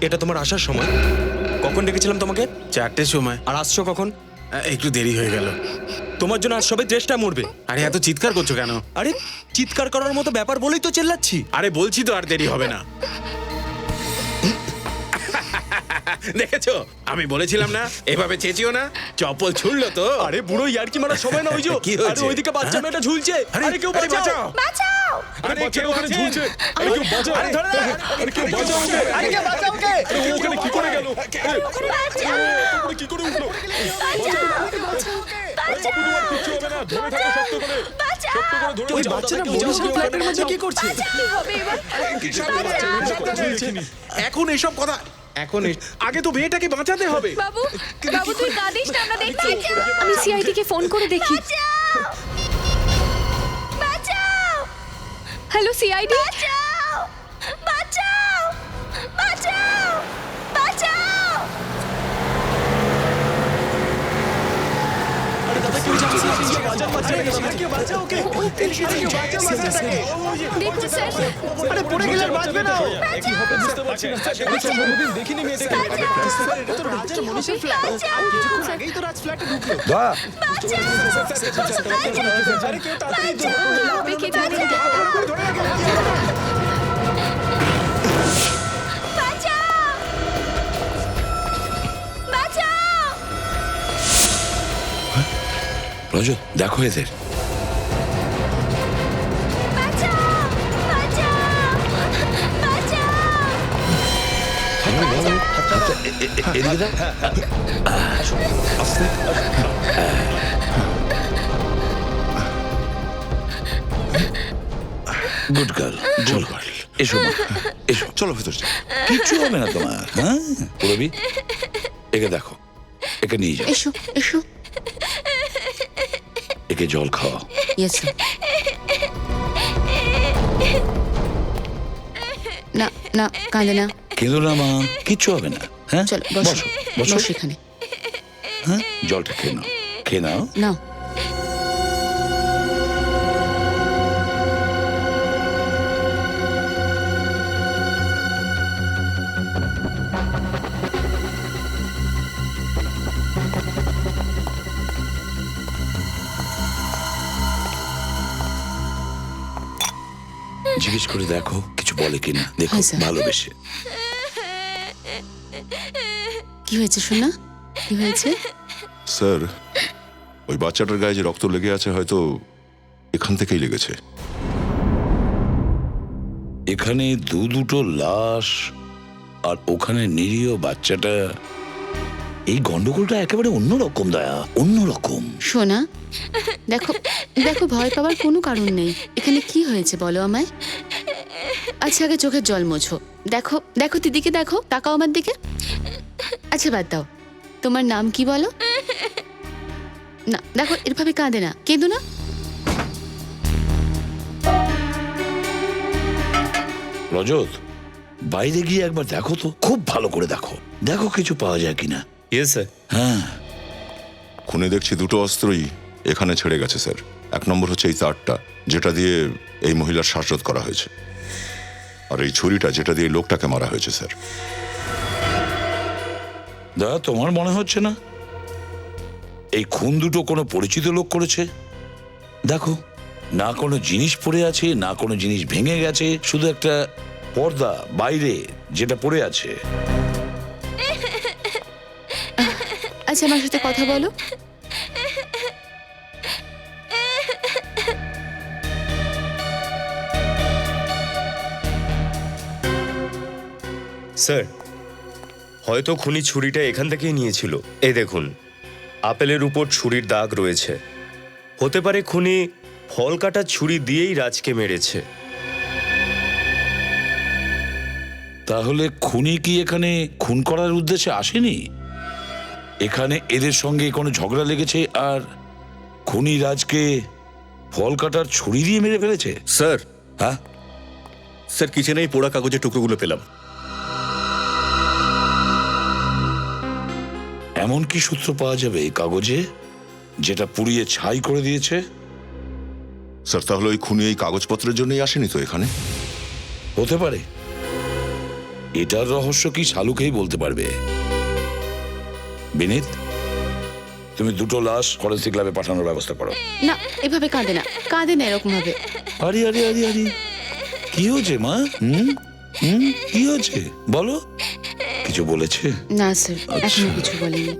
এটা তোমার আসার সময়? কখন ডেকেছিলাম তোমাকে? 4টের সময়। আর আসছো কখন? একটু দেরি হয়ে গেল। তোমার জন্য আজ সবাই দেশটা মরবে। আরে এত চিৎকার করছো কেন? আরে চিৎকার করার মতো ব্যাপার বলেই তো চেল্লাচ্ছি। আরে বলছি তো আর দেরি হবে না। দেখেছো, আমি বলেছিলাম না এভাবে চেঁচিও না। চপ্পল ছুড়লো তো। আরে বুড়ো ইয়ার্কি মারার সময় না, ওই যে কি হয়েছে? আরে ওইদিকে বাচ্চা মেয়েটা ঝুলছে। আরে কেউ আরে বাঁচাও। বাঁচাও! আরে বাচ্চাটা ওখানে ঝুলছে। আরে কেউ বাঁচাও। আরে ধরে না। আরে কেউ বাঁচাও ওকে। আরে কে বাঁচাও কে? আরে ও ওখানে কি করে গেল? আরে বাঁচাও! ওখানে কি করে উঠলো? বাঁচাও! তোমার কিচ্ছু হবে না, ধরে থাকো শক্ত করে। বাঁচাও! শক্ত করে ধরে ওই বাঁচাও। বাচ্চাটা কেউ মনীষের বাঁচাও। ফ্ল্যাটের মধ্যে কি করছে? কি হবে এবার? এখন এসব কথা এখন আগে তো মেয়েটাকে বাঁচাতে হবে। বাবু, বাবু তুই কাঁদিস না, আমরা দেখছি। আমি সিআইডি কে ফোন করে দেখি। বাঁচাও! Hello CID. বাঁচাও! বাঁচাও! বাঁচাও! বাঁচাও! আরে দাদা কেউ যাচ্ছে না, বাঁচান বাঁচান, দাদা কেউ বাঁচাও ওকে। দেখুন স্যার, আরে পড়ে গেলে আর বাঁচবে না ও। কি হবে বুঝতে পারছি না। কোনোদিন দেখিনি মেয়েটাকে। স্যার এটা তো রাজের মনীষের ফ্ল্যাট। কিছুক্ষণ আগেই তো রাজ ফ্ল্যাটে ঢুকলো। আরে কেউ তাড়াতাড়ি হবে কি করে? বাঁচাও! বাঁচাও! রজত দেখো এদের। বাঁচাও! বাঁচাও! বাঁচাও! এদিকে দাও। গুড গার্ল, চলো এসো মা, এসো, চলো ভেতর যাই। কিচ্ছু হবে না তোমার। হ্যাঁ রবি, একে দেখো, একে নিয়ে যাও, এসো এসো। একে জল খাওয়াও। Yes sir. না না কাঁদে না। কেঁদো না মা, কিচ্ছু হবে না। হ্যাঁ চলো বসো বসো বসো। বসো এখানে। হ্যাঁ জলটা খেয়ে নাও, খেয়ে নাও। নাও। জিজ্ঞেস করে দেখো কিছু বলে কিনা, দেখো হ্যাঁ, স্যার। ভালোবেসে। কি হয়েছে সোনা? কি হয়েছে? স্যার, ওই বাচ্চাটার গায়ে যে রক্ত লেগে আছে হয়তো এখান থেকেই লেগেছে। এখানে দুটো লাশ আর ওখানে নিরীহ বাচ্চাটা, এই গন্ডগোলটা একেবারে অন্যরকম দয়া, অন্যরকম। সোনা দেখো দেখো, ভয় পাওয়ার কোনো কারণ নেই। এখানে কি হয়েছে বলো আমায়। আচ্ছা আগে চোখের জল মোছো। দেখো দেখো দিদিকে দেখো, তাকাও আমার দিকে। আচ্ছা বাদ দাও, তোমার নাম কি বলো? না দেখো এরভাবে কাঁদে না, কেঁদো না। রজত, বাইরে গিয়ে একবার দেখো তো, খুব ভালো করে দেখো, দেখো কিছু পাওয়া যায় কিনা। Yes sir. হ্যাঁ খুনে দেখছি দুটো অস্ত্রই এখানে ছেড়ে গেছে স্যার। এক নম্বর হচ্ছে এই তারটা, যেটা দিয়ে এই মহিলার শ্বাসরোধ করা হয়েছে, আর এই ছুরিটা যেটা দিয়ে লোকটাকে মারা হয়েছে স্যার। দয়া, তোমার মনে হচ্ছে না এই খুন দুটো কোনো পরিচিত লোক করেছে? দেখো, না কোনো জিনিস পড়ে আছে, না কোনো জিনিস ভেঙে গেছে, শুধু একটা পর্দা বাইরে যেটা পড়ে আছে। আচ্ছা আমার সাথে কথা বলো। স্যার, হয়তো খুনি ছুরিটা এখান থেকেই নিয়েছিল। এই দেখুন, আপেলের উপর ছুরির দাগ রয়েছে। হতে পারে খুনি ফল কাটার ছুরি দিয়েই রাজকে মেরেছে। তাহলে খুনি কি এখানে খুন করার উদ্দেশ্যে আসেনি? এখানে এদের সঙ্গে কোনো ঝগড়া লেগেছে আর খুনি রাজকে ফল কাটার ছুরি দিয়ে মেরে ফেলেছে। স্যার, হ্যাঁ স্যার কিচেনে এই পোড়া কাগজের টুকরোগুলো পেলাম। এমন কি সূত্র পাওয়া যাবে এই কাগজে যেটা পুড়িয়ে ছাই করে দিয়েছে? স্যার তাহলে ওই খুনি এই কাগজপত্রের জন্যই আসেনি তো এখানে? হতে পারে, এটার রহস্য কি শালুকেই বলতে পারবে। বিনীত, তুমি দুটো লাশ ফরেন্সিক ল্যাবে পাঠানোর ব্যবস্থা করো। না, এভাবে কাঁদে না, কাঁদে না এরকম ভাবে। আরে আরে আরে আরে, কি হয়েছে মা? কি হয়েছে বলো? কিছু বলেছে? না স্যার, এখনো কিছু বলেনি।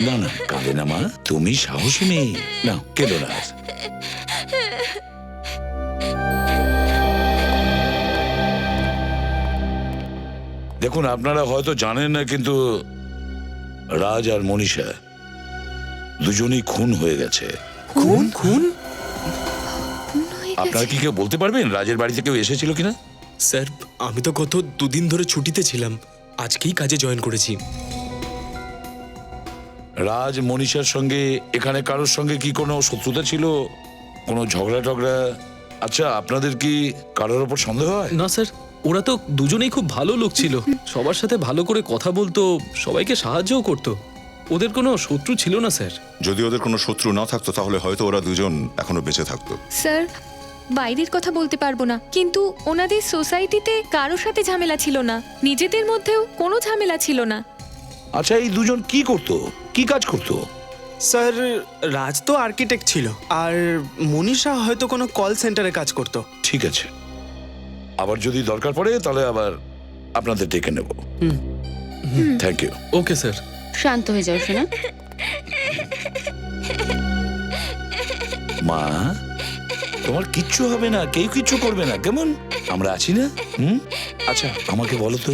না না, কাঁদে না মা, তুমি সাহসী মেয়ে, না কেঁদো না। দেখুন, আপনারা হয়তো জানেন না, কিন্তু রাজ আর মনীষা দুজনেই খুন হয়ে গেছে। খুন খুন আপনারা কি কেউ বলতে পারবেন রাজের বাড়িতে কেউ এসেছিল কিনা? স্যার, আমি তো গত 2 দিন ধরে ছুটিতে ছিলাম, আজকেই কাজে জয়েন করেছি। রাজ মনীষার সঙ্গে এখানে কারোর সঙ্গে কি কোনো শত্রুতা ছিল, কোনো ঝগড়া টগড়া? আচ্ছা, আপনাদের কি কারোর ওপর সন্দেহ হয়? না স্যার, ওরা তো দুজনেই খুব ভালো লোক ছিল, সবার সাথে ভালো করে কথা বলতো, সবাইকে সাহায্যও করতো, ওদের কোনো শত্রু ছিল না স্যার। যদি ওদের কোনো শত্রু না থাকতো তাহলে হয়তো ওরা দুজন এখনো বেঁচে থাকতো। স্যার, বাইরের কথা বলতে পারবো না, কিন্তু ওনাদের সোসাইটিতে কারোর সাথে ঝামেলা ছিল না, নিজেদের মধ্যেও কোনো ঝামেলা ছিল না। আচ্ছা, এই দুজন কি করতো, কি কাজ করতো? স্যার, রাজ তো আর্কিটেক্ট ছিল, আর মনীষা হয়তো কোনো কল সেন্টারে কাজ করতো। ঠিক আছে, আবার যদি দরকার পড়ে তাহলে আবার আপনাদের ডেকে নেব। Thank you. Okay sir. শান্ত হয়ে যাও শোনা। মা, তোমার কিচ্ছু হবে না, কেউ কিচ্ছু করবে না, কেমন? আমরা আছি না? আচ্ছা, আমাকে বলো তো,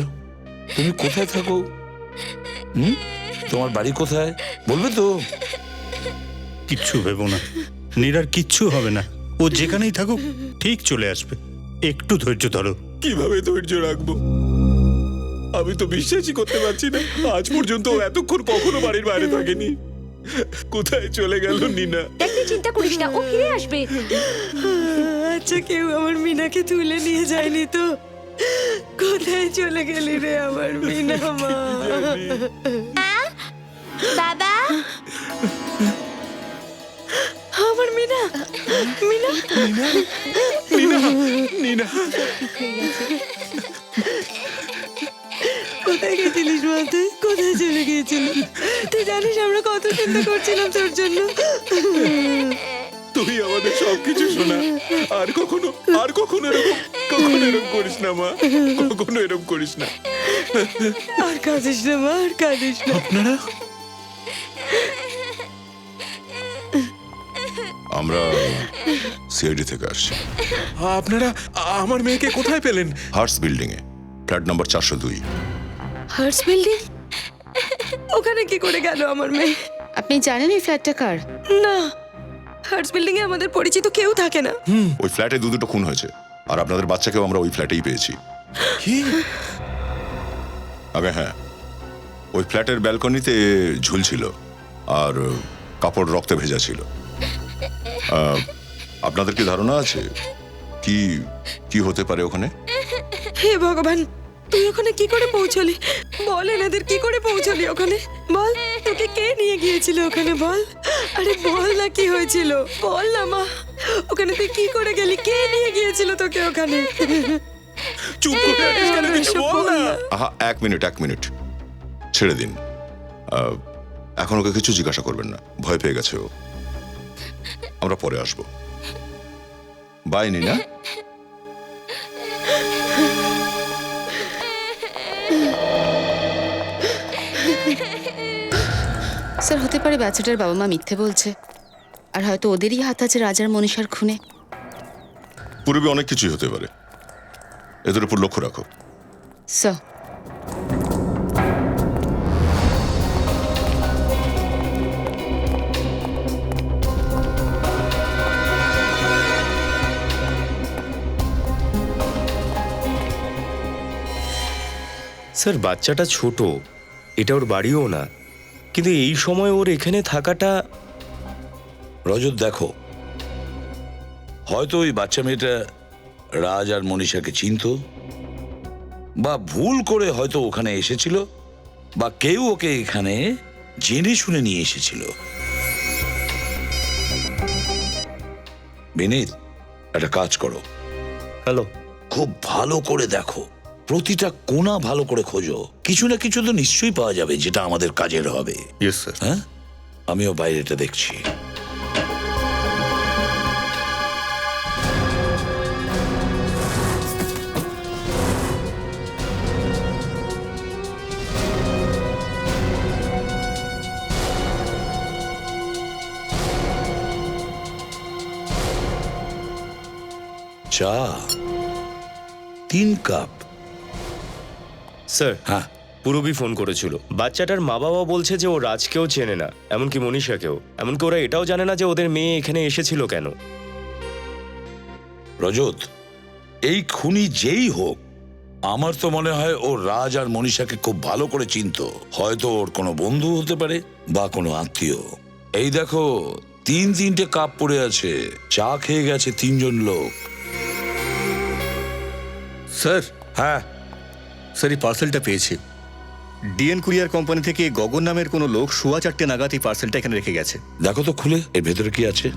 তুমি কোথায় থাকো? তোমার বাড়ি কোথায় বলবে তো? কিচ্ছু ভেবো না, নীরার কিচ্ছু হবে না, ও যেখানেই থাকুক ঠিক চলে আসবে, একটু ধৈর্য ধরো। কিভাবে ধৈর্য রাখবো? আমি তো বিশ্বাসই করতে পারছি না, আজ পর্যন্ত ও এতক্ষণ কখনো বাড়ির বাইরে থাকেনি। কোথায় চলে গেল নীনা? তুই চিন্তা করিস না, ও ফিরে আসবে। আচ্ছা, কেউ আমার মিনাকে তুলে নিয়ে যায়নি তো? কোথায় চলে গেলি রে আমার মিনা মা? বাবা, আমার মিনা, মিনা, নীনা, কোথায় গেছিলিস মা? তুই কোথায় চলে গিয়েছিলি? তুই জানিস আমরা কত চিন্তা করছিলাম তোর জন্য। তুই আমাদের সবকিছু শোনা, আর কখনো এরকম করিস না মা, কখনো এরকম করিস না। আর কাঁদিস না মা, আর কাঁদিস না। আপনারা আমরা সিআইডি থেকে আসছি। আপনারা আমার মেয়েকে কোথায় পেলেন? হার্স বিল্ডিং এ, ফ্ল্যাট নাম্বার 402। হার্স বিল্ডিং? ওখানে কি করে গেল আমার মেয়ে? আপনি জানেন এই ফ্ল্যাটটা কার? না, হার্স বিল্ডিং এ আমাদের পরিচিত কেউ থাকে না। ওই ফ্ল্যাটে দুটো খুন হয়েছে, আর আপনাদের বাচ্চাকেও আমরা ওই ফ্ল্যাটেই পেয়েছি। আগে হ্যাঁ, ওই ফ্ল্যাটের ব্যালকনিতে ঝুলছিল, আর কাপড় রক্তে ভেজা ছিল। আপনাদের কি ধারণা আছে কি কি হতে পারে ওখানে? হে ভগবান, তুই ওখানে কি করে পৌঁছলি? বল, এনাদের কি করে পৌঁছলি ওখানে? বল, তোকে কে নিয়ে গিয়েছিল ওখানে? বল, আরে বল না, কি হয়েছিল? বল না মা, ওখানে তুই কি করে গেলি? কে নিয়ে গিয়েছিল তোকে ওখানে? চুপ করে আছিস কেন? কিছু বল না। আহা, এক মিনিট, ছেড়ে দিন। এখন ওকে কিছু জিজ্ঞাসা করবেন না, ভয় পেয়ে গেছে ও। আমরা পরে আসবো। বাই নীনা। স্যার, হতে পারে বাচ্চাটার বাবা মা মিথ্যে বলছে, আর হয়তো ওদেরই হাত আছে রাজার মনীষার খুনে। পূর্বে অনেক কিছুই হতে পারে, এদের উপর লক্ষ্য রাখো। স্যার, স্যার, বাচ্চাটা ছোট, এটা ওর বাড়িও না, কিন্তু এই সময় ওর এখানে থাকাটা। রজত, দেখো, হয়তো ওই বাচ্চা মেয়েটা রাজ আর মনীষাকে চিনতো, বা ভুল করে হয়তো ওখানে এসেছিল, বা কেউ ওকে এখানে জেনে শুনে নিয়ে এসেছিল। বিনীত, একটা কাজ করো, হ্যালো, খুব ভালো করে দেখো প্রতিটা কোণা ভালো করে খোঁজো, কিছু না কিছু তো নিশ্চয়ই পাওয়া যাবে যেটা আমাদের কাজের হবে। Yes sir. হ্যাঁ, আমিও বাইরেটা দেখছি। চা 3 কাপ। স্যার, হ্যাঁ, পূরবী ফোন করেছিল। বাচ্চাটার মা বাবা বলছে যে ও রাজকেও চেনে না, এমনকি মনীষাকেও। এমনকি ওরা এটাও জানে না যে ওদের মেয়ে এখানে এসেছিল কেন। রজত, এই খুনি যেই হোক, আমার তো মনে হয় ও রাজ আর মনীষাকে খুব ভালো করে চিনতো। হয়তো ওর কোনো বন্ধু হতে পারে বা কোনো আত্মীয়। এই দেখো, 3-3টে কাপ পড়ে আছে, চা খেয়ে গেছে 3 জন লোক। স্যার, হ্যাঁ, স্যার এই পার্সেলটা পেয়েছি। ডিএন কুরিয়ার কোম্পানি থেকে গগন নামের কোনো লোক 4:15 নাগাদ এই পার্সেলটা এখানে রেখে গেছে। দেখো তো খুলে, এর ভেতরে কি আছে।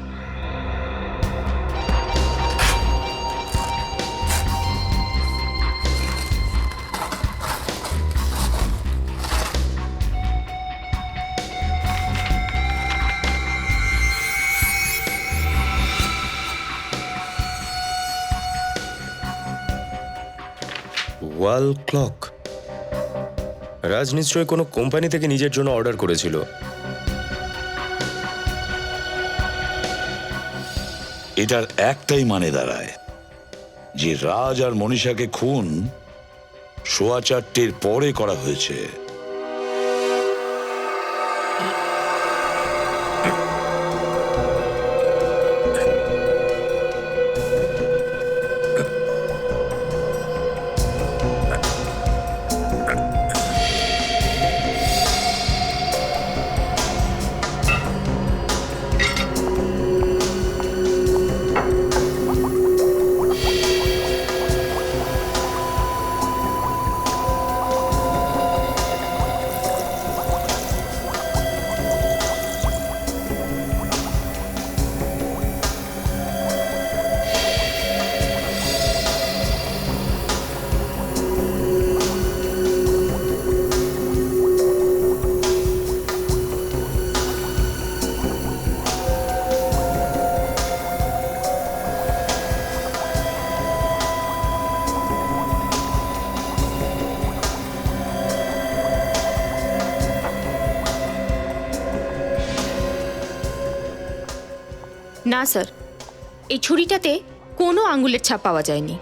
Wall clock. রাজ নিশ্চয়ই কোনো কোম্পানি থেকে নিজের জন্য অর্ডার করেছিল। এটার একটাই মানে দাঁড়ায় যে রাজ আর মনীষাকে খুন 4:15 পরে করা হয়েছে। না স্যার, এই ছুরিটাতে কোনো আঙ্গুলের ছাপ পাওয়া যায়নি।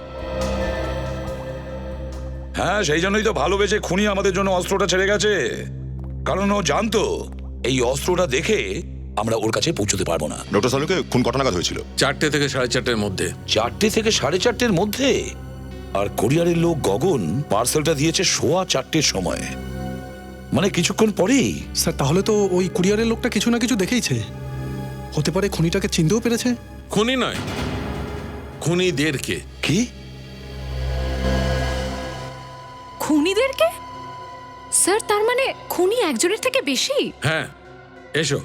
হ্যাঁ, সেই জন্যই তো ভালোবেসে খুনি আমাদের জন্য অস্ত্রটা ছেড়ে গেছে। কারণ ও জানতো এই অস্ত্রটা দেখে আমরা ওর কাছে পৌঁছতে পারবো না। ডক্টর সালুকে খুন কটা নাগাদ হয়েছিল? 4টে থেকে 4:30-এর মধ্যে। 4টে থেকে 4:30-এর মধ্যে? আর কোরিয়ারের লোক গগন পার্সেলটা দিয়েছে 4:15-এর সময়, মানে কিছুক্ষণ পরেই। স্যার, তাহলে তো ওই কুরিয়ারের লোকটা কিছু না কিছু দেখেইছে। হতে পারে খুনিটাকে চিনতেও পেরেছে। খুনি নয়, খুনিদেরকে। কি? খুনিদেরকে? স্যার, তার মানে খুনি একজনের থেকে বেশি? হ্যাঁ, এসো।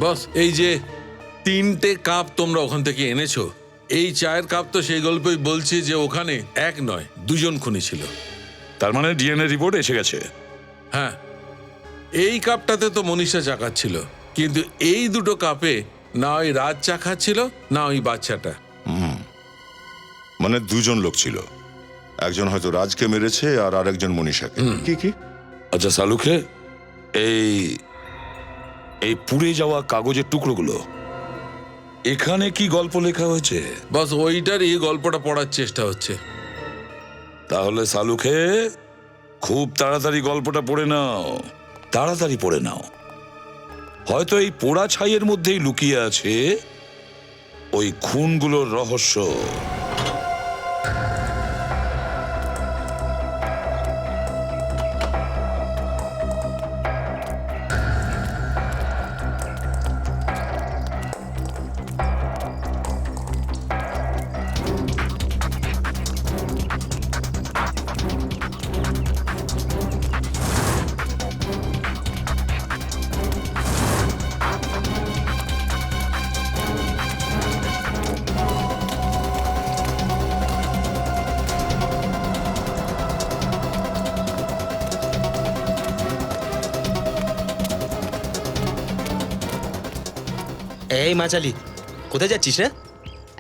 বস, এই যে 3টে কাপ তোমরা ওখান থেকে এনেছো, এই চায়ের কাপ তো সেই গল্পই বলছি যে ওখানে 1 নয় 2 জন খুনি ছিল। তার মানে ডিএনএ রিপোর্ট এসে গেছে। হ্যাঁ, এই কাপটাতে তো মনীষা চা খাচ্ছিল, কিন্তু এই 2টো কাপে না ওই রাজ চা খাচ্ছিল না ওই বাচ্চাটা। মানে 2 জন লোক ছিল, একজন হয়তো রাজকে মেরেছে আর আরেকজন মনীষাকে। কি কি? আচ্ছা সালুকে, এই পুড়ে যাওয়া কাগজের টুকরোগুলো, এখানে কি গল্প লেখা হয়েছে? বাস ওইটারই গল্পটা পড়ার চেষ্টা হচ্ছে। তাহলে সালুকে খুব তাড়াতাড়ি গল্পটা পড়ে নাও, তাড়াতাড়ি পড়ে নাও। হয়তো এই পোড়া ছাইয়ের মধ্যেই লুকিয়ে আছে ওই খুনগুলোর রহস্য। এই মাচালি, কোথায় যাচ্ছিস রে?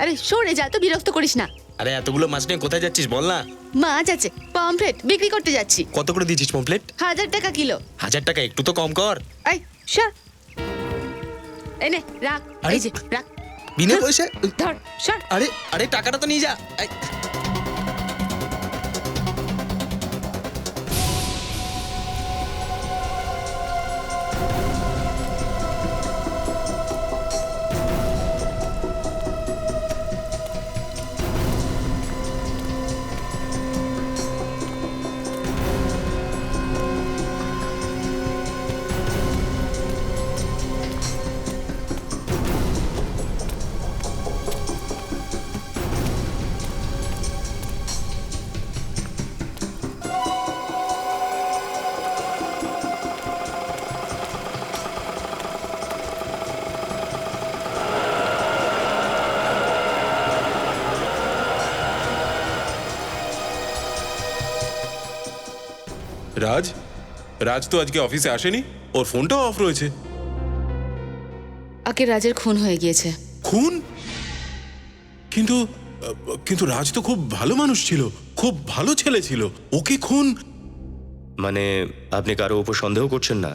আরে সরে যা, তো বিরক্ত করিস না। আরে এতগুলো মাছ নিয়ে কোথায় যাচ্ছিস বল না। মাছ আছে, পমফ্রেট বিক্রি করতে যাচ্ছি। কত করে দিচ্ছিস পমপ্লেট? 1000 টাকা কিলো। 1000 টাকা, একটু তো কম কর। এই সর, এই নে রাখ, এই যে রাখ। বিনা পয়সা? ধর, সর। আরে আরে টাকাটা তো নিয়ে যা। এই, রাজ রাজ তো আজকে অফিসে আসেনি, ওর ফোনটাও অফ রয়েছে। আগে রাজের খুন হয়ে গিয়েছে। খুন? কিন্তু কিন্তু রাজ তো খুব ভালো মানুষ ছিল, খুব ভালো ছেলে ছিল, ওকে খুন? মানে আপনি কারো উপর সন্দেহ করছেন না?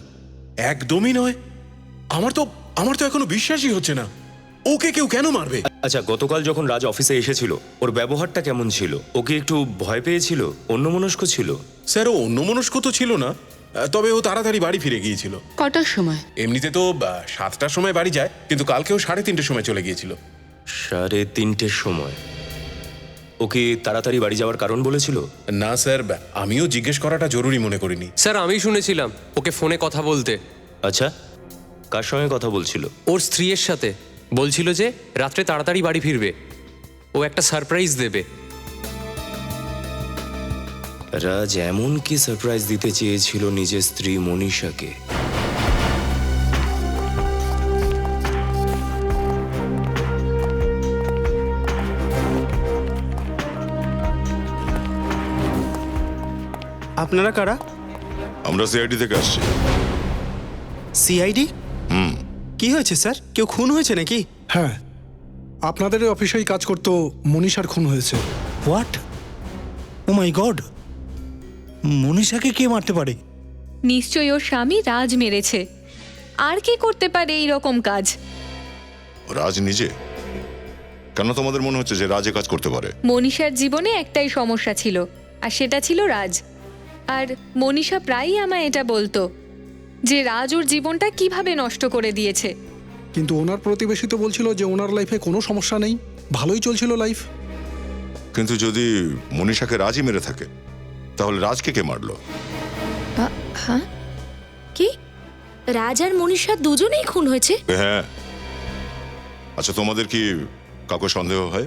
একদমই নয়। আমার তো এখনো বিশ্বাসই হচ্ছে না, ওকে কেউ কেন মারবে? আচ্ছা, গতকাল যখন রাজ অফিসে এসেছিল ওর ব্যবহারটা কেমন ছিল? ও কি একটু ভয় পেয়েছিল, অন্যমনস্ক ছিল? স্যার, ও অন্যমনস্ক তো ছিল না, তবে ও তাড়াতাড়ি বাড়ি ফিরে গিয়েছিল। কটার সময়? এমনিতে তো 7টার সময় বাড়ি যায়, কিন্তু কালকেও 3:30টার সময় চলে গিয়েছিল। 3:30টার সময়? ও কি তাড়াতাড়ি বাড়ি যাওয়ার কারণ বলেছিল? না স্যার, আমিও জিজ্ঞেস করাটা জরুরি মনে করিনি। স্যার আমি শুনেছিলাম ওকে ফোনে কথা বলতে। আচ্ছা, কার সঙ্গে কথা বলছিল? ওর স্ত্রীর সাথে। বলছিল যে রাত্রে তাড়াতাড়ি বাড়ি ফিরবে, ও একটা সারপ্রাইজ দেবে। রাজ এমন কি সারপ্রাইজ দিতে চেয়েছিল নিজের স্ত্রী মনীষাকে? আপনারা কারা? আমরা সিআইডি থেকে আসছি। সিআইডি? কি হয়েছে স্যার? কেউ খুন হয়েছে নাকি? হ্যাঁ, আপনাদের অফিসেই কাজ করতো মনীষার খুন হয়েছে। হোয়াট? ও মাই গড, মনীষাকে কে মারতে পারে? নিশ্চয়ই ওর স্বামী রাজ মেরেছে। আর কি করতে পারে এই রকম কাজ? রাজ নিজে? কেন তোমাদের মনে হচ্ছে যে রাজে কাজ করতে পারে? মনীষার জীবনে একটাই সমস্যা ছিল, আর সেটা ছিল রাজ। আর মনীষা প্রায়ই আমায় এটা বলতো যে রাজ ওর জীবনটা কিভাবে নষ্ট করে দিয়েছে। কিন্তু ওনার প্রতিবেশী তো বলছিল যে ওনার লাইফে কোনো সমস্যা নেই, ভালোই চলছিল লাইফ। কিন্তু যদি মনীষাকে রাজই মেরে থাকে, তাহলে রাজকে কে মারলো? হ্যাঁ, কি রাজ আর মনীষা দুজনেই খুন হয়েছে? হ্যাঁ। আচ্ছা, তোমাদের কি কাউকে সন্দেহ হয়?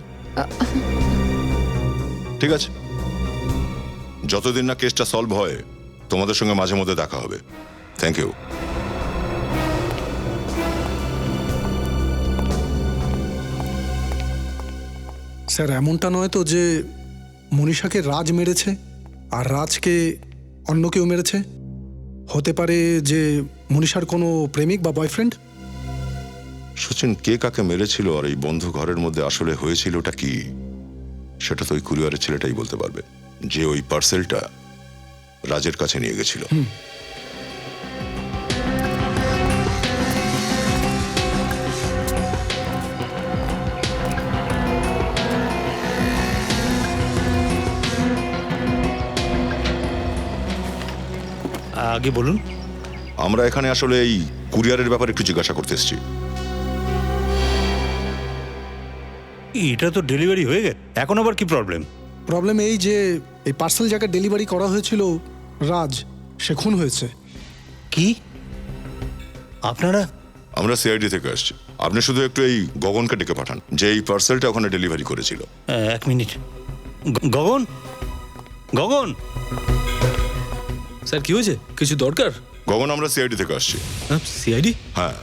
ঠিক আছে, যতদিন না কেসটা সলভ হয় তোমাদের সঙ্গে মাঝে মধ্যে দেখা হবে। Thank you. স্যার, এমনটা নয় তো যে মনীষাকে রাজ মেরেছে আর রাজকে অন্য কেউ মেরেছে? হতে পারে যে মনীষার কোনো প্রেমিক বা বয়ফ্রেন্ড। সচিন, কে কাকে মেরেছিল আর এই বন্ধু ঘরের মধ্যে আসলে হয়েছিলটা কি, সেটা তো ওই কুরিয়ারের ছেলেটাই বলতে পারবে, যে ওই পার্সেলটা রাজের কাছে নিয়ে গেছিল। আগে বলুন। আমরা এখানে আসলে এই কুরিয়ারের ব্যাপারে একটু জিজ্ঞাসা করতে এসেছি। এটা তো ডেলিভারি হয়ে গেছে, এখন আবার কি প্রবলেম? প্রবলেম এই যে এই পার্সেল যাকে ডেলিভারি করা হয়েছিল রাজ, সে খুন হয়েছে। কি? আপনারা? আমরা সিআইডি থেকে আসছি। আপনি শুধু একটু এই গগনকে ডেকে পাঠান, যে এই পার্সেলটা ওখানে ডেলিভারি করেছিল। এক মিনিট। গগন, গগন। স্যার কি হয়েছে? কিছু দরকার? গগন, আমরা সিআইডি থেকে আসছি। সিআইডি? হ্যাঁ,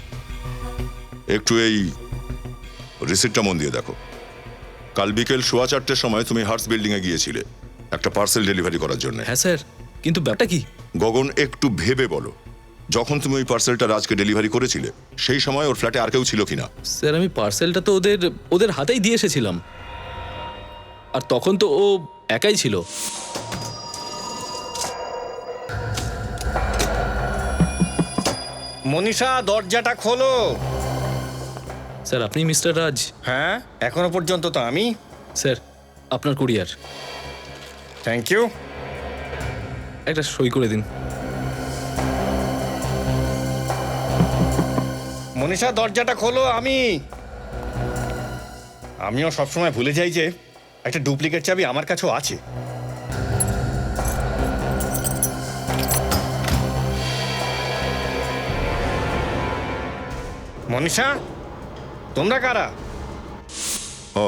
একটু এই রিসিপ্টটা মন দিয়ে দেখো। কাল বিকেল 4:15টার সময় তুমি হার্টস বিল্ডিং এ গিয়েছিলে একটা পার্সেল ডেলিভারি করার জন্য। হ্যাঁ স্যার, কিন্তু ব্যাপারটা কি? গগন, একটু ভেবে বলো যখন তুমি ওই পার্সেলটা রাজকে ডেলিভারি করেছিলে সেই সময় ওর ফ্ল্যাটে আর কেউ ছিল কিনা? স্যার আমি পার্সেলটা তো ওদের হাতেই দিয়ে এসেছিলাম, আর তখন তো ও একাই ছিল। মনীষা, দরজাটা খোলো। স্যার আপনি মিস্টার রাজ? হ্যাঁ, এখনো পর্যন্ত তো আমি। স্যার আপনার কুরিয়ার। Thank you. একটা সই করে দিন। মনীষা, দরজাটা খোলো। আমিও সবসময় ভুলে যাই যে একটা ডুপ্লিকেট চাবি আমার কাছেও আছে। মনীষা, তোমরা কারা? ও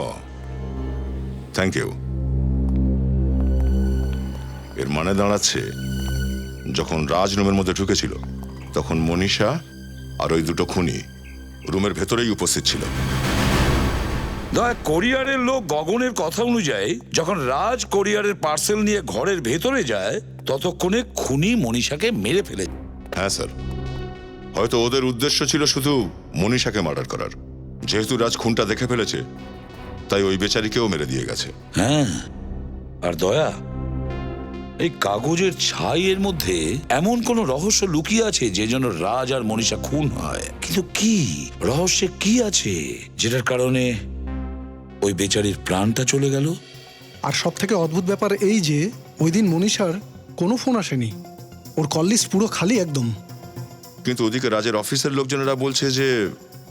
থ্যাংক ইউ। এর মানে দাঁড়াচ্ছে যখন রাজ রুমের মধ্যে ঢুকেছিল তখন মনীষা আর ওই দুটো খুনি রুমের ভেতরেই উপস্থিত ছিল। দয়া, কোরিয়ারের লোক গগনের কথা অনুযায়ী যখন রাজ কোরিয়ারের পার্সেল নিয়ে ঘরের ভেতরে যায় ততক্ষণে খুনি মনীষাকে মেরে ফেলে। হ্যাঁ স্যার, হয়তো ওদের উদ্দেশ্য ছিল শুধু মনীষাকে মার্ডার করার। যেহেতু রাজ খুনটা দেখে ফেলেছে তাই ওই বেচারিকেও মেরে দিয়ে গেছে। হ্যাঁ, আর দয়া, এই কাগজের ছাইয়ের মধ্যে এমন কোন রহস্য লুকিয়ে আছে যে জন্য রাজ আর মনীষা খুন হয়। কিন্তু কি রহস্যে কি আছে যেটার কারণে ওই বেচারির প্রাণটা চলে গেল? আর সব থেকে অদ্ভুত ব্যাপার এই যে ওই দিন মনীষার কোনো ফোন আসেনি, ওর কল লিস্ট পুরো খালি একদম। কিন্তু ওদিকে রাজের অফিসের লোকজনেরা বলছে যে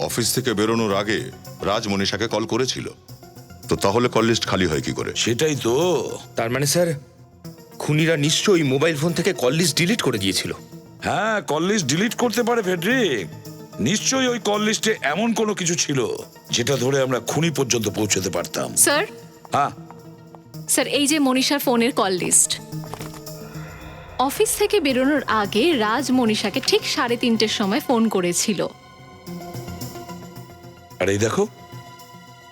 অফিস থেকে বেরোনোর আগে রাজ মনীষাকে কল করেছিল। তো তাহলে কল লিস্ট খালি হয় কি করে? সেটাই তো। তার মানে স্যার খুনিরা নিশ্চয়ই মোবাইল ফোন থেকে কল লিস্ট ডিলিট করে দিয়েছিল। হ্যাঁ, কল লিস্ট ডিলিট করতে পারে ফেডরিক। নিশ্চয়ই ওই কল লিস্টে এমন কোনো কিছু ছিল যেটা ধরে আমরা খুনি পর্যন্ত পৌঁছতে পারতাম। স্যার, হ্যাঁ স্যার এই যে মনীষার ফোনের কল লিস্ট। অফিস থেকে বেরোনোর আগে রাজ মনীষাকে ঠিক 3:30টার সময় ফোন করেছিল। আর এই দেখো,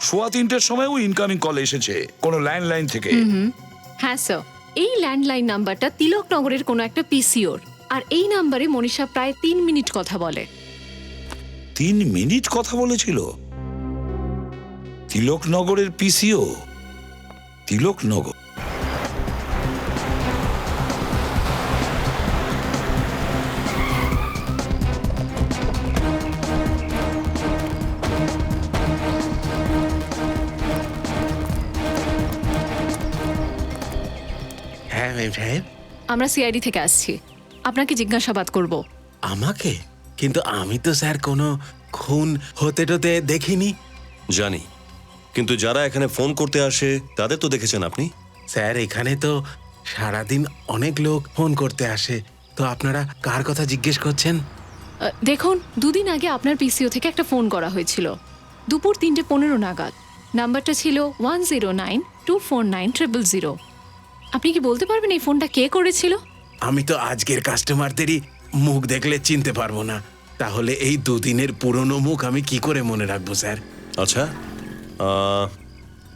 3:15টার সময়ও ইনকামিং কল এসেছে কোনো ল্যান্ডলাইন থেকে। হ্যাঁ স্যার, এই ল্যান্ডলাইন নাম্বারটা তিলকনগরের কোনো একটা পিসিওর, আর এই নাম্বারে মনীষা প্রায় 3 মিনিট কথা বলে। 3 মিনিট কথা বলেছিল? তিলকনগরের পিসিও? তিলকনগর? হ্যাঁ ম্যাম সাহেব। আমরা সিআইডি থেকে আসছি, আপনাকে জিজ্ঞাসাবাদ করব। আমাকে? কিন্তু আমি তো স্যার কোনো খুন হতে টতে দেখিনি। জানি, কিন্তু যারা এখানে ফোন করতে আসে তাদের তো দেখেছেন আপনি। স্যার এখানে তো সারাদিন অনেক লোক ফোন করতে আসে, তো আপনারা কার কথা জিজ্ঞেস করছেন? দেখুন, 2 দিন আগে আপনার পিসিও থেকে একটা ফোন করা হয়েছিল, দুপুর 3:15 নাগাদ। নাম্বারটা ছিল 1092490000। আপনি কি বলতে পারবেন এই ফোনটা কে করেছিল? আমি তো আজকের কাস্টমারদেরই মুখ দেখলে চিনতে পারবো না, তাহলে এই 2 দিনের পুরনো মুখ আমি কি করে মনে রাখবো স্যার? আচ্ছা,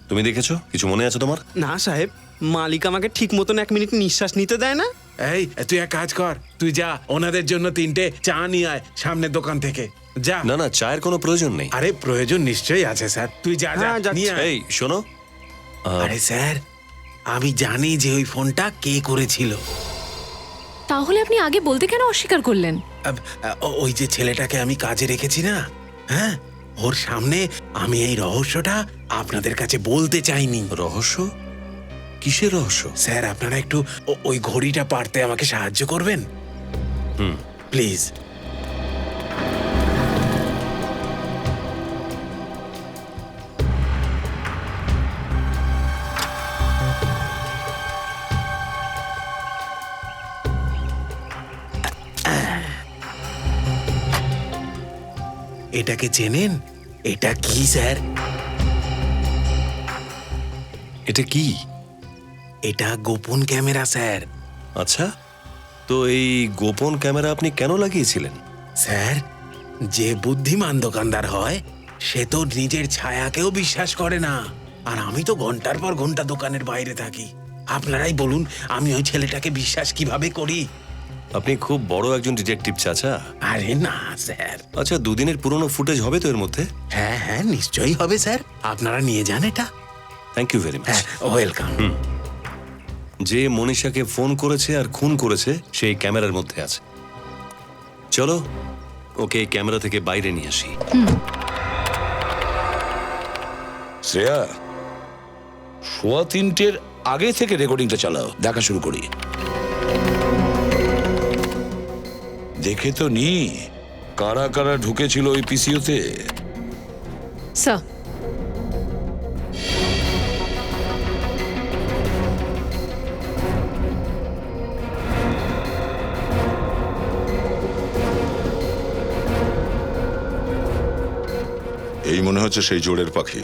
তুমি দেখেছো? কিছু মনে আছে তোমার? না সাহেব, মালিক আমাকে ঠিক মতন 1 মিনিট নিঃশ্বাস নিতে দেয় না। এই তুই এক কাজ কর, তুই যা ওনাদের জন্য 3টে চা নিয়ে আয় সামনের দোকান থেকে। যা। না না, চায়ের কোনো প্রয়োজন নেই। আরে প্রয়োজন নিশ্চয়ই আছে স্যার, তুই যা যা নিয়ে আয়। এই শোনো, আরে স্যার, আমি জানি যে ওই ফোনটা কে করেছিল। তাহলে আপনি আগে বলতে কেন অস্বীকার করলেন? ওই যে ছেলেটাকে আমি কাজে রেখেছি না, হ্যাঁ, ওর সামনে আমি এই রহস্যটা আপনাদের কাছে বলতে চাইনি। রহস্য? কিসের রহস্য? স্যার আপনারা একটু ওই ঘড়িটা পারতে আমাকে সাহায্য করবেন প্লিজ। এটাকে চেনেন? এটা কি স্যার? এটা কি? এটা গোপন ক্যামেরা স্যার। আচ্ছা, তো এই গোপন ক্যামেরা আপনি কেন লাগিয়েছিলেন? স্যার, যে বুদ্ধিমান দোকানদার হয় সে তো নিজের ছায়াকেও বিশ্বাস করে না, আর আমি তো ঘন্টার পর ঘন্টা দোকানের বাইরে থাকি। আপনারাই বলুন, আমি ওই ছেলেটাকে বিশ্বাস কিভাবে করি? আপনি খুব বড় একজন ডিটেকটিভ চাচা। আরে না স্যার। আচ্ছা, দুদিনের পুরনো ফুটেজ হবে তো এর মধ্যে? হ্যাঁ হ্যাঁ, নিশ্চয়ই হবে স্যার। আপনারা নিয়ে যান এটা। Thank you very much. Welcome. যে মনীষাকে ফোন করেছে আর খুন করেছে সেই ক্যামেরার মধ্যে আছে। চলো ওকে এই ক্যামেরা থেকে বাইরে নিয়ে আসি। শ্রেয়া, 3:15 আগে থেকে রেকর্ডিংটা চালাও, দেখা শুরু করি। দেখে তো নি কারা কারা ঢুকেছিল ওই পিসিওতে। স্যার, এই মনে হচ্ছে সেই জোড়ের পাখি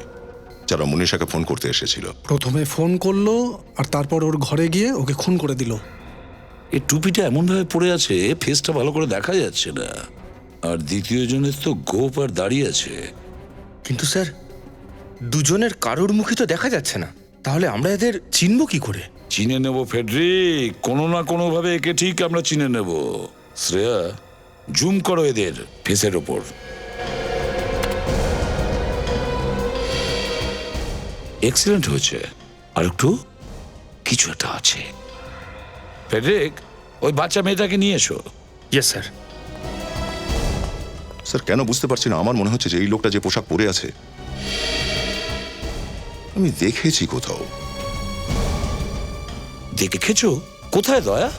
যারা মনীষাকে ফোন করতে এসেছিল। প্রথমে ফোন করলো আর তারপর ওর ঘরে গিয়ে ওকে খুন করে দিল। এই টুপিটা এমন ভাবে পড়ে আছে, ফেসটা ভালো করে দেখা যাচ্ছে না। আর দ্বিতীয় জনের তো গোপ আর দাঁড়িয়ে আছে। কিন্তু স্যার, দুজনের কারোর মুখই তো দেখা যাচ্ছে না, তাহলে আমরা এদের চিনব কি করে? চিনে নেব ফেডরিক, কোনো না কোনো ভাবে একে ঠিক আমরা চিনে নেব। শ্রেয়া, জুম করো এদের ফেসের ওপর। এক্সিলেন্ট হয়েছে, আর একটু কিছু একটা আছে। ফেডরিক, ওই বাচ্চা মেয়েটাকে নিয়ে এসো। Yes sir. স্যার, কেন বুঝতে পারছি না, আমার মনে হচ্ছে যে এই লোকটা যে পোশাক পরে আছে আমি দেখেছি কোথাও। দেখেছো কোথায় দয়া?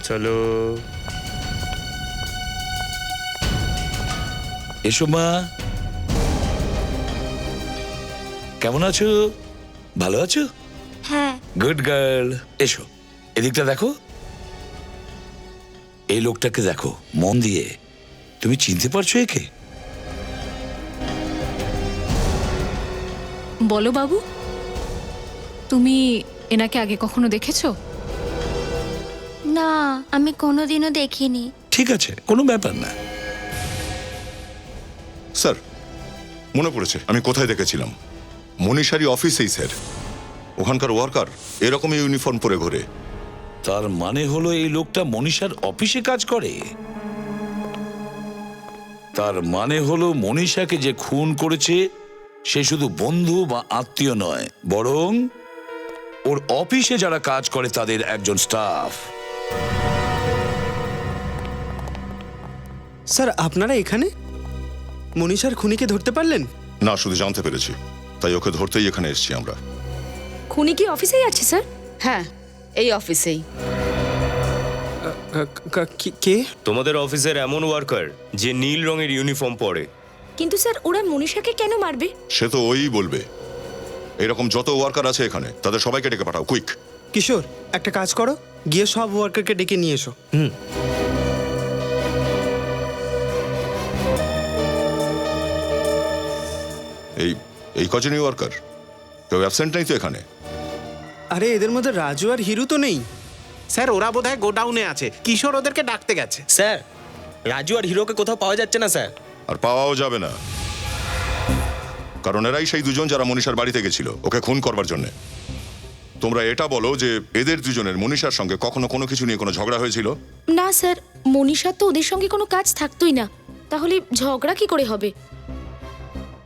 চলো এসো মা। কেমন আছো? ভালো আছো? হ্যাঁ। Good girl. এসো এদিকটা দেখো, এই লোকটাকে দেখো মন দিয়ে। তুমি চিনতে পারছো একে? বলো বাবু, তুমি এনাকে আগে কখনো দেখেছো? না, আমি কোনোদিনও দেখিনি। ঠিক আছে, কোনো ব্যাপার না। স্যার, মনে পড়েছে আমি কোথায় দেখেছিলাম। মনীষারি অফিসেই স্যার। ওখানকার ওয়ার্কার এরকমই ইউনিফর্ম পরে ঘোরে। তার মানে হলো এই লোকটা মনীষার অফিসে কাজ করে। তার মানে হলো মনীষাকে যে খুন করেছে সে শুধু বন্ধু বা আত্মীয় নয়, বরং ওর অফিসে যারা কাজ করে তাদের একজন স্টাফ। স্যার, আপনারা এখানে মনীষার খুনিকে ধরতে পারলেন? না, শুধু জানতে পেরেছি, তাই ওকে ধরতেই এখানে এসেছি আমরা। খুনি কি অফিসেই আছে স্যার? হ্যাঁ, এই অফিসেই। কে? তোমাদের অফিসের এমন ওয়ার্কার যে নীল রঙের ইউনিফর্ম পরে। কিন্তু স্যার, ওরা মনীষাকে কেন মারবে? সে তো ওই বলবে। এরকম যত ওয়ার্কার আছে এখানে তাদের সবাইকে ডেকে পাঠাও, কুইক। কিশোর, একটা কাজ করো, গিয়ে সব ওয়ার্কারকে ডেকে নিয়ে এসো। এই কজনই ওয়ার্কার, কেউ অ্যাবসেন্ট নেই তো এখানে? আরে এদের মধ্যে রাজু আর হিরু তো নেই। স্যার, ওরা বোধহয় গোডাউনে আছে, কিশোর ওদেরকে ডাকতে গেছে। স্যার, রাজু আর হিরোকে কোথাও পাওয়া যাচ্ছে না স্যার। আর পাওয়াও যাবে না, কারণ এরাই সেই দুজন যারা মনীষার বাড়িতে গেছিল ওকে খুন করবার জন্য। তোমরা এটা বলো যে এদের দুজনের মনীষার সঙ্গে কখনো কোনো কিছু নিয়ে কোনো ঝগড়া হয়েছিল? না স্যার, মনীষার তো ওদের সঙ্গে কোনো কাজ থাকতোই না, তাহলে ঝগড়া কি করে হবে?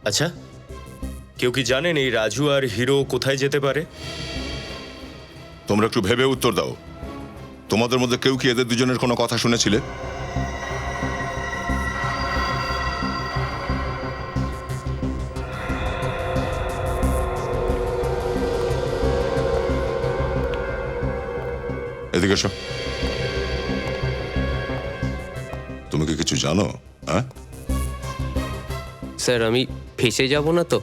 আচ্ছা, কেউ কি জানেন এই রাজু আর হিরো কোথায় যেতে পারে? তোমরা একটু ভেবে উত্তর দাও। তোমাদের মধ্যে কেউ কি এদের দুজনের কোনো কথা শুনেছিলে? এদিকে এসো। তুমি কি কিছু জানো? হ্যাঁ স্যার, আমি ফেসে যাব না তো?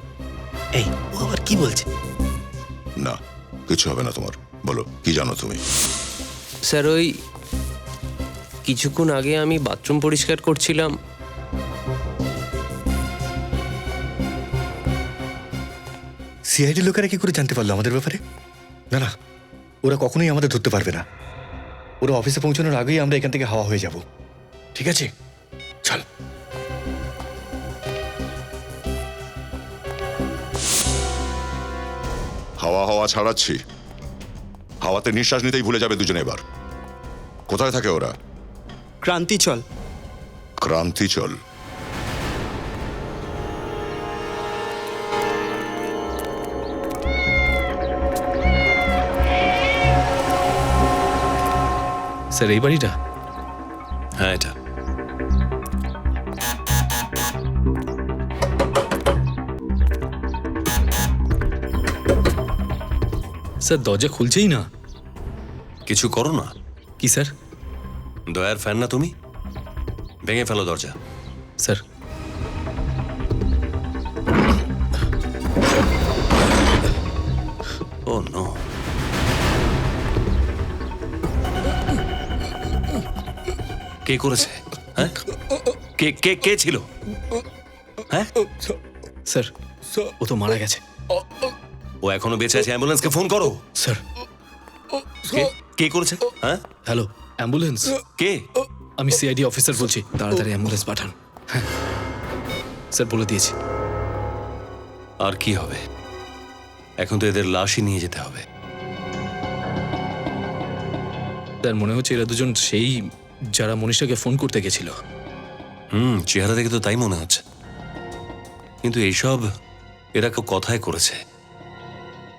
এই, ও আবার কি বলছে? না, কিছু হবে না তোমার। বলো, কি জানো তুমি? স্যার, ওই কিছুক্ষণ আগে আমি বাথরুম পরিষ্কার করছিলাম। সিআইডি লোকেরা কি করে জানতে পারলো আমাদের ব্যাপারে? না না, ওরা কখনোই আমাদের ধরতে পারবে না। ওরা অফিসে পৌঁছানোর আগেই আমরা এখান থেকে হাওয়া হয়ে যাব। ঠিক আছে, চল। হাওয়া হাওয়া ছাড়াচ্ছি। হাওয়াতে নিঃশ্বাস নিতেই ভুলে যাবে দুজনে এবার। কোথায় থাকে ওরা? ক্রান্তিচল। ক্রান্তিচল? স্যার এই বাড়িটা? হ্যাঁ এটা। স্যার দরজা খুলছেই না। কিছু করো না। কি স্যার? দয়ার ফ্যান না তুমি? ভেঙে ফেলো দরজা। স্যার ও নো। কে করেছে? হ্যাঁ, কে কে কে ছিল? হ্যাঁ স্যার ও তো মারা গেছে। ও এখনো বেঁচে আছে, অ্যাম্বুলেন্সকে ফোন করো। স্যার কে করেছে? হ্যাঁ হ্যালো অ্যাম্বুলেন্স। কে? আমি সিআইডি অফিসার বলছি, তাড়াতাড়ি অ্যাম্বুলেন্স পাঠান। হ্যাঁ স্যার বলে দিয়েছি। আর কি হবে? এখন তো এদের লাশই নিয়ে যেতে হবে। স্যার মনে হচ্ছে এরা দুজন সেই যারা মনীষাকে ফোন করতে গেছিল। চেহারা দেখে তো তাই মনে হচ্ছে, কিন্তু এইসব এরা কেউ কথায় করেছে।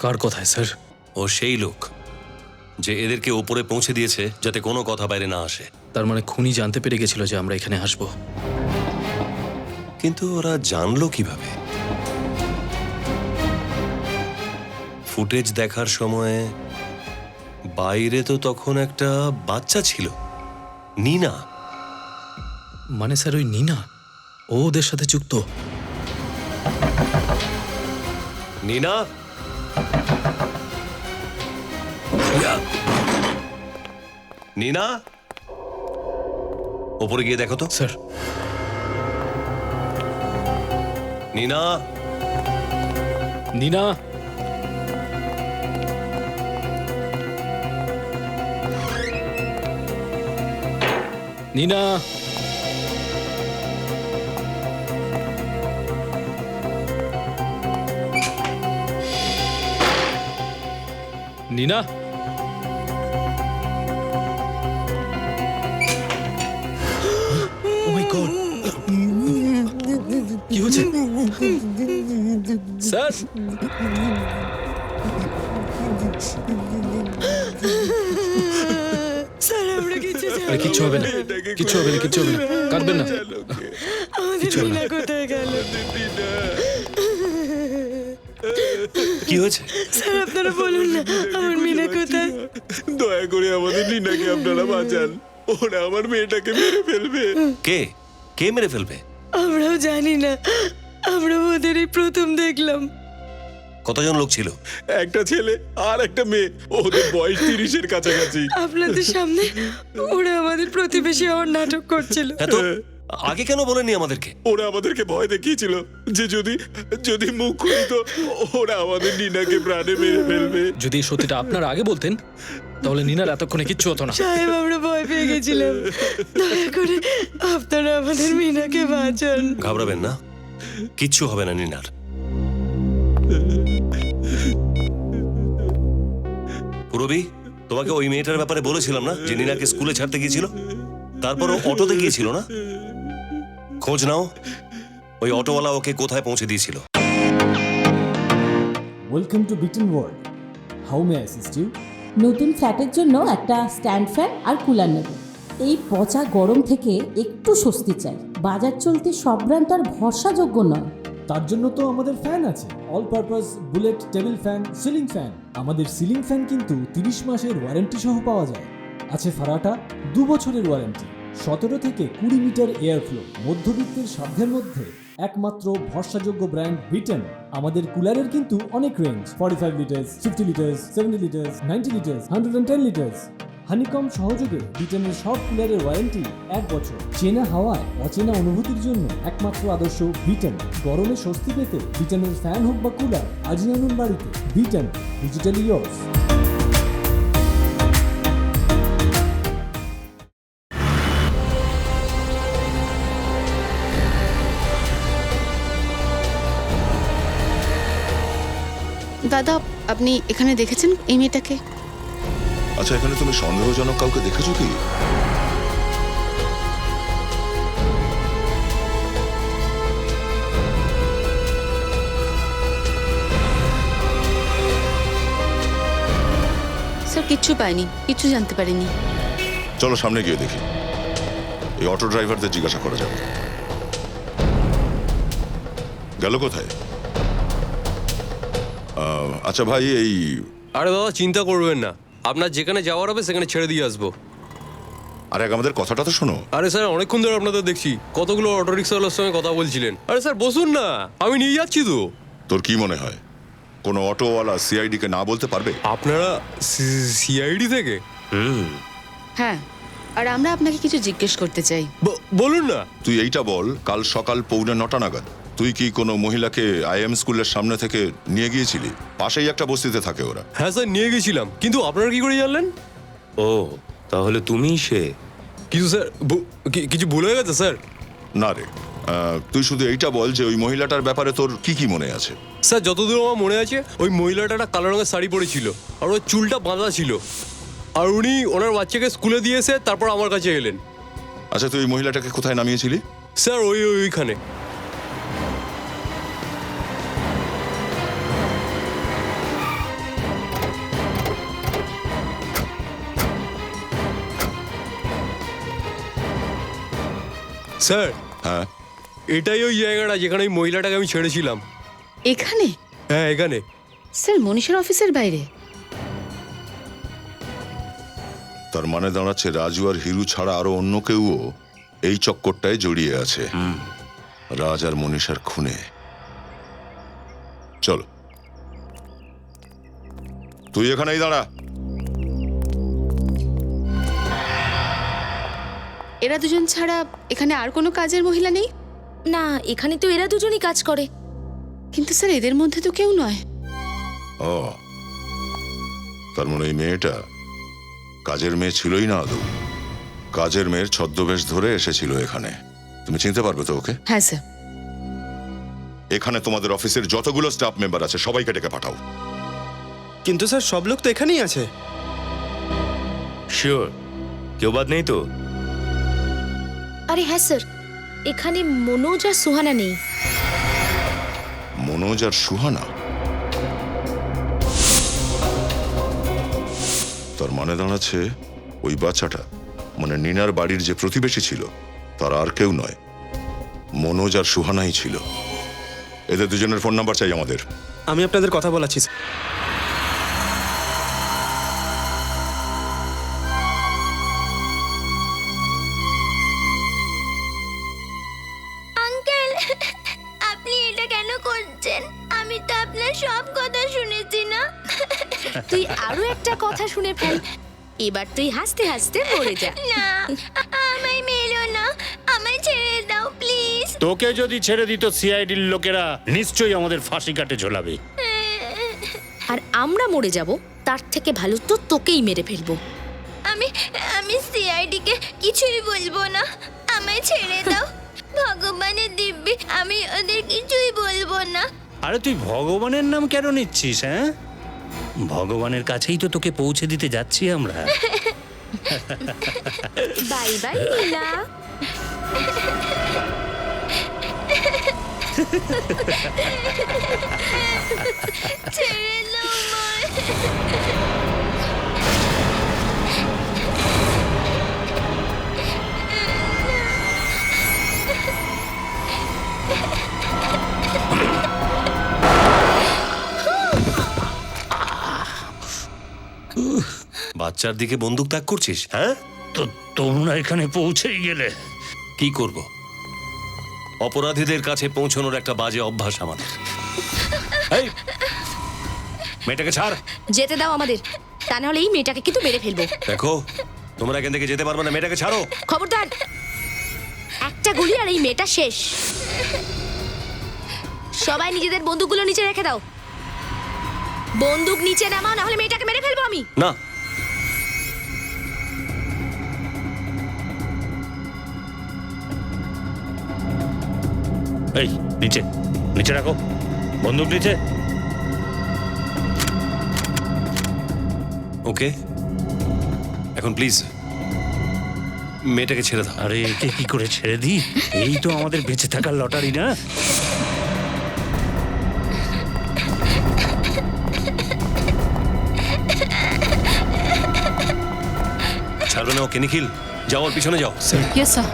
কার কথায় স্যার? ও সেই লোক যে এদেরকে ওপরে পৌঁছে দিয়েছে যাতে কোনো কথা বাইরে না আসে। তার মানে খুনি জানতে পেরে গেছিল যে আমরা এখানে আসবো। কিন্তু ওরা জানলো কিভাবে? ফুটেজ দেখার সময় বাইরে তো তখন একটা বাচ্চা ছিল, নীনা। মানে স্যার ওই নীনা ও ওদের সাথে যুক্ত? নীনা, নীনা ওপরে গিয়ে দেখো তো। স্যার নীনা, নীনা, নীনা, নীনা, ও মাই গড, কি হচ্ছে স্যার? স্যার আমরা কিছু আরে কিচ্ছু হবে না, কিচ্ছু হবে না, কিচ্ছু হবে না, কাঁদবেন না। আমাদের মিনা কোথায় গেল? কি হয়েছে? স্যার আপনারা বলুন না, আমার মিনা কোথায়? দয়া করে আমাদের নীনাকে আপনারা বাঁচান, ওরা আমার মেয়েটাকে মেরে ফেলবে। কে কে মেরে ফেলবে? আমরাও জানি না, আমরা ওদেরই প্রথম দেখলাম। কতজন লোক ছিল? একটা ছেলে আর একটা মেয়ে, ওদের বয়স 30-এর কাছাকাছি। আপনাদের সামনে ওরা আমাদের প্রতিবেশী হওয়ার নাটক করছিল। এত আগে কেন বলেনি আমাদেরকে? ওরা আমাদেরকে ভয় দেখিয়েছিল যে যদি যদি মুখ খুলি তো ওরা আমাদের নীনাকে প্রাণে মেরে ফেলবে। যদি এই সত্যিটা আপনারা আগে বলতেন তাহলে নীনার এতক্ষণে কিচ্ছু হতো না। সাহেব আমরা ভয় পেয়ে গেছিলাম, দয়া করে আপনারা আমাদের মিনাকে বাঁচান। ঘাবড়াবেন না, কিচ্ছু হবে না নীনার। পুরবী, তোমাকে ওই মেয়েটার ব্যাপারে বলেছিলাম না যে নীনাকে স্কুলে ছাড়তে গিয়েছিল? তারপর ও অটোতে গিয়েছিল না? খোঁজ নাও ওই অটোওয়ালা ওকে কোথায় পৌঁছে দিয়েছিল। Welcome to Beaton World, how may I assist you? নতুন ফ্ল্যাটের জন্য একটা স্ট্যান্ড ফ্যান আর কুলার নেব। এই পচা গরম থেকে একটু স্বস্তি চাই। বাজার চলতে সব ব্র্যান্ড আর ভরসাযোগ্য নয়। তার জন্য তো আমাদের ফ্যান আছে, all purpose bullet table fan, ceiling fan. আমাদের সিলিং ফ্যান কিন্তু 30 মাসের ওয়ারেন্টি সহ পাওয়া যায়। আছে ফারাটা 2 বছরের ওয়ারেন্টি, 17 থেকে 20 মিটার এয়ার ফ্লো। মধ্যবিত্তের সাধ্যের মধ্যে একমাত্র ভরসাযোগ্য ব্র্যান্ড বিটন। আমাদের কুলারের কিন্তু অনেক range, 45 litres, 50 litres, 70 litres, 90 litres, 110 litres. Honeycomb সহযোগে বিটনের সব কুলারের ওয়ারেন্টি 1 বছর। চেনা হাওয়ায় অচেনা অনুভূতির জন্য একমাত্র আদর্শ বিটন। গরমে স্বস্তি পেতে বিটনের ফ্যান হোক বা কুলার, আজই আনুন বাড়িতে। Vuitton, digitally yours. দাদা আপনি এখানে দেখেছেন এই মেয়েটাকে? আচ্ছা, এখানে তুমি সন্দেহজনক কাউকে দেখেছো কি? স্যার কিচ্ছু পাইনি, কিচ্ছু জানতে পারিনি। চলো সামনে গিয়ে দেখি। এই অটো ড্রাইভারদের জিজ্ঞাসা করা যাবে। গেল কোথায়? আচ্ছা ভাই, এই আরে বাবা চিন্তা করবেন না, আপনার যেখানে যাওয়ার হবে সেখানে ছেড়ে দিয়ে আসবো। আরে আমাদের কথাটা তো শোনো। আরে স্যার অনেকক্ষণ ধরে আপনাদের দেখছি, কতগুলো অটো রিক্সাওয়ালার সঙ্গে কথা বলছিলেন। আরে স্যার বসুন না, আমি নিয়ে যাচ্ছি তো। তোর কি মনে হয় কোনো অটোওয়ালা সিআইডি কে না বলতে পারবে? আপনারা সিআইডি থেকে? হ্যাঁ, আর আমরা আপনাকে কিছু জিজ্ঞেস করতে চাই। বলুন না। তুই এইটা বল, কাল সকাল 9:45 নাগাদ তুই কি কোনো মহিলাকে আইএম স্কুলের সামনে থেকে নিয়ে গিয়েছিলি? পাশেই একটা বস্তিতে থাকে ওরা। হ্যাঁ স্যার নিয়ে গেছিলাম, কিন্তু আপনারা কি করে জানলেন? ও তাহলে তুমিই সে। কিছু স্যার কিছু ভুল হয়ে গেছে স্যার? না রে, তুই শুধু এইটা বল যে ওই মহিলাটার ব্যাপারে তোর কি কি মনে আছে? স্যার যতদূর আমার মনে আছে, ওই মহিলাটা একটা কালো রঙের শাড়ি পরেছিল, আর ওর চুলটা বাঁধা ছিল, আর উনি ওনার বাচ্চাকে স্কুলে দিয়ে এসে তারপর আমার কাছে এলেন। আচ্ছা, তুই ওই মহিলাটাকে কোথায় নামিয়েছিলি? স্যার ওইখানে। স্যার হ্যাঁ, এটাই ওই জায়গাটা যেখানে ওই মহিলাটাকে আমি ছেড়েছিলাম। এখানে? হ্যাঁ এখানে। স্যার মনীষার অফিসের বাইরে? তার মানে দাঁড়াচ্ছে রাজু আর হিরু ছাড়া আরো অন্য কেউও এই চক্করটায় জড়িয়ে আছে রাজ আর মনীষার খুনে। চলো, তুই এখানেই দাঁড়া। এরা দুজন ছাড়া এখানে আর কোনো কাজের মহিলা নেই? না, এখানে তো এরা দুজনই কাজ করে। কিন্তু স্যার এদের মধ্যে তো কেউ নয়। ও, তার মানে এই মেয়েটা কাজের মেয়ে ছিলই না আদৌ। কাজের মেয়ের ছদ্মবেশ ধরে এসেছিল এখানে। তুমি চিনতে পারবে তো ওকে? হ্যাঁ স্যার। এখানে তোমাদের অফিসের যতগুলো স্টাফ মেম্বার আছে সবাইকে ডেকে পাঠাও। কিন্তু স্যার সব লোক তো এখানেই আছে। শিওর কেউ বাদ নেই তো? আরে হ্যাঁ স্যার, এখানে মনোজ আর সুহানা নেই। মনোজ আর সুহানা? তার মানে দাঁড়াচ্ছে ওই বাচ্চাটা, মানে নিনার বাড়ির যে প্রতিবেশী ছিল, তারা আর কেউ নয়, মনোজ আর সুহানাই ছিল। এদের দুজনের ফোন নাম্বার চাই আমাদের। আমি আপনাদের কথা বলাচ্ছি। আঙ্কেল, আপনি এটা কেন করছেন? আমি তো আপনার সব কথা শুনেছি না। তুই আরো একটা কথা শুনে ফেল, এবার তুই হাসতে হাসতে মরে যা। না, আমায় মেরো না, আমায় ছেড়ে দাও প্লিজ। তোকে যদি ছেড়ে দিত সিআইডির লোকেরা নিশ্চয়ই আমাদের ফাঁসি কাটে ঝোলাবে। আর আমরা মরে যাব, তার থেকে ভালো তো তোকেই মেরে ফেলবো। আমি সিআইডি কে কিছুই বলবো না, আমায় ছেড়ে দাও। ভগবানের দিব্যি আমি ওদের কিছুই বলবো না। আরে তুই ভগবানের নাম কেন নিচ্ছিস? হ্যাঁ, ভগবানের কাছেই তো তোকে পৌঁছে দিতে যাচ্ছি আমরা। বাই বাই নীলা। ছেড়ে দাও আমায়। বাচ্চার দিকে বন্দুক তাক করছিস? হ্যাঁ, তো তোমরা এখানে পৌঁছেই গেলে। কি করব? অপরাধীদের কাছে পৌঁছানোর একটা বাজে অভ্যাস আমাদের। এই মেয়েটাকে ছাড়। যেতে দাও আমাদের, তা নাহলে এই মেয়েটাকে কিন্তু মেরে ফেলবো। দেখো, তোমরা এখান থেকে যেতে পারবে না, মেয়েটাকে ছাড়ো। খবরদার, একটা গুলি আর এই মেয়েটা শেষ। সবাই নিজেদের বন্দুকগুলো নিচে রেখে দাও। বন্দুক নিচে নামাও, না হলে মেয়েটাকে মেরে ফেলবো আমি। না, এই নিচে নিচে রাখো বন্দুক, নিচে। ওকে এখন প্লিজ মেয়েটাকে ছেড়ে দাও। আরে একে কি করে ছেড়ে দিই? এই তো আমাদের বেঁচে থাকার লটারি না? ছাড়বে না ওকে নিখিল, যাও ওর পিছনে যাও। Yes sir.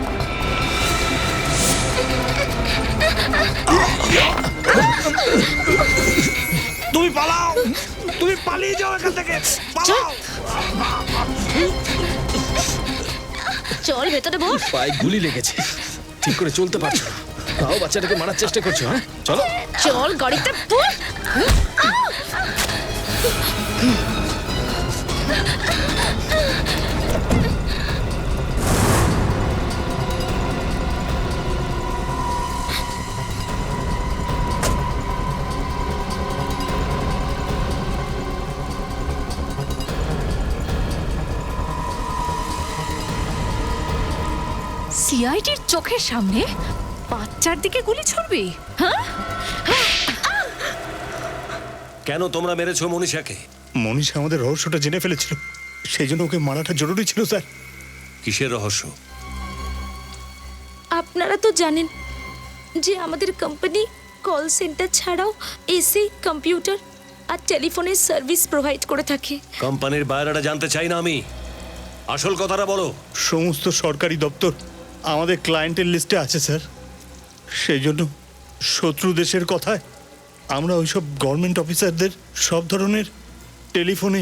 তুমি পালাও, তুমি পালিয়ে যাও এখান থেকে, পালাও। চল ভেতরে বস। পায়ে গুলি লেগেছে, ঠিক করে চলতে পারছো না, তাও বাচ্চাটাকে মারার চেষ্টা করছো। হ্যাঁ চলো চল গাড়িতে বস। সিআইডির চোখের সামনে বাচ্চার দিকে গুলি ছুড়বি? হ্যাঁ, কেন তোমরা মেরেছো মনীষাকে? মনীষা আমাদের রহস্যটা জেনে ফেলেছিল, সেই জন্য ওকে মারাটা জরুরি ছিল স্যার। কিসের রহস্য? আপনারা তো জানেন যে আমাদের কোম্পানি কল সেন্টার ছাড়াও এসি, কম্পিউটার আর টেলিফোনের সার্ভিস প্রোভাইড করে থাকে। কোম্পানির বাইরেটা জানতে চাই না আমি, আসল কথাটা বলো। সমস্ত সরকারি দপ্তর আমাদের ক্লায়েন্টের লিস্টে আছে স্যার, সেই জন্য শত্রু দেশের কথায় আমরা ওইসব গভর্নমেন্ট অফিসারদের সব ধরনের টেলিফোনে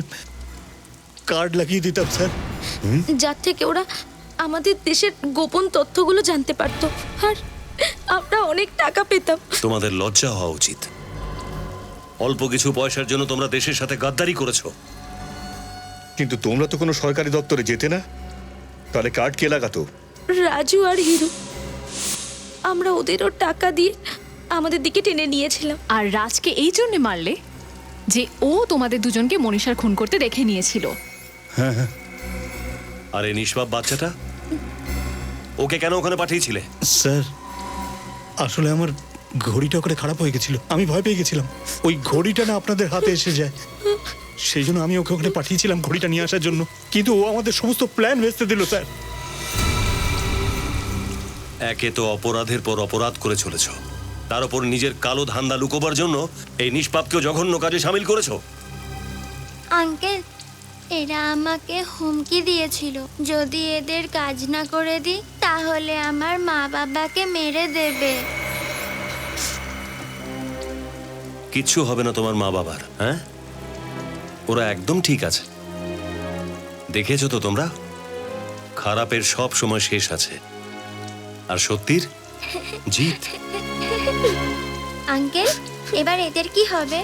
কার্ড লাগিয়ে দিতাম স্যার। যার থেকে ওরা আমাদের দেশের গোপন তথ্যগুলো জানতে পারতো, আর আমরা অনেক টাকা পেতাম। তোমাদের লজ্জা হওয়া উচিত। অল্প কিছু পয়সার জন্য তোমরা দেশের সাথে গাদ্দারি করেছো। কিন্তু তোমরা তো কোনো সরকারি দপ্তরে যেতে না, তাহলে কার্ড কে লাগাতো? রাজু আর হিরো, আমরা ওদেরও টাকা দিয়ে আমাদের দিকে টেনে নিয়েছিলাম। আর রাজকে এই জন্য মারলে যে ও তোমাদের দুজনকে মনীষার খুন করতে দেখে নিয়েছিল। হ্যাঁ হ্যাঁ। আর এই নিষ্পাপ বাচ্চাটা, ওকে কেন ওখানে পাঠিয়েছিলে? স্যার আসলে আমার ঘড়িটা ওখানে খারাপ হয়ে গেছিল, আমি ভয় পেয়ে গেছিলাম ওই ঘড়িটা না আপনাদের হাতে এসে যায়, সেই জন্য আমি ওকে ওখানে পাঠিয়েছিলাম ঘড়িটা নিয়ে আসার জন্য, কিন্তু ও আমাদের সমস্ত প্ল্যান ভেস্তে দিল স্যার। একে তো অপরাধের পর অপরাধ করে চলেছ, তার উপর নিজের কালো ধান্দা লুকোবার জন্য এই নিষ্পাপকেও জঘন্য কাজে সামিল করেছো। আঙ্কেল, এরা আমাকে হুমকি দিয়েছিল, যদি এদের কাজ না করে দিই তাহলে আমার মা বাবাকে মেরে দেবে। কিচ্ছু হবে না তোমার মা বাবার। হ্যাঁ, ওরা একদম ঠিক আছে। দেখেছো তো তোমরা, খারাপের সব সময় শেষ আছে, আর সত্যির জিত। আঙ্কেল, এবার এদের কি হবে?